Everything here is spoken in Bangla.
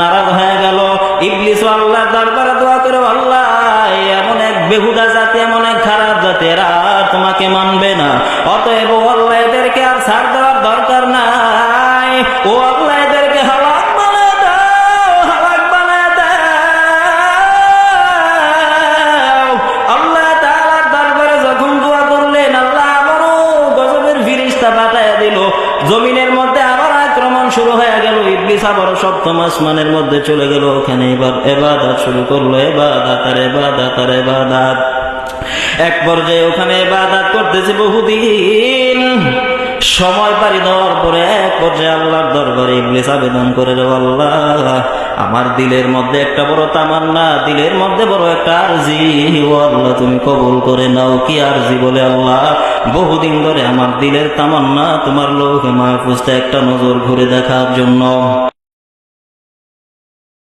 নারাজ হয়ে গেল। ইবলিস আল্লাহর দরবারে দোয়া করে, আল্লাহ এমন এক বেহুদা জাতি, এমন এক খারাপ জাতি, এরা আর তোমাকে মানবে না, অতএব আল্লাহ এদেরকে আর ছাড় দেওয়ার দরকার নাই। ও আল্লাহ এদেরকে হালাক বানায় দাও, হালাক বানায় দাও। আল্লাহ তাআলার দরবারে যখন দোয়া করলেন, আল্লাহ আবারও গজবের ফিরিস্তা পাঠায় দিল। জমিনের মধ্যে আবার আক্রমণ শুরু হয়ে গেল। ইবলিস আবারও সপ্তম আসমানের মধ্যে চলে গেল। ওখানে এবার ইবাদত শুরু করলো, ইবাদত আর ইবাদত আর ইবাদত। এক পর্যায়ে ওখানে ইবাদত করতেছে বহুদিন। সময় পারি দেওয়ার পরে এক পর্যায়ে আল্লাহর দরবারে ইবলিস আবেদন করে, আল্লাহ আমার দিলের মধ্যে একটা বড় তামান্না, দিলের মধ্যে বড় একটা আরজি, ও আল্লাহ তুমি কবুল করে নাও। কি আরজি? বলে, আল্লাহ বহুদিন ধরে আমার দিলের তামান্না তোমার লৌহে মাহফুজটা একটা নজর ঘুরে দেখার জন্য।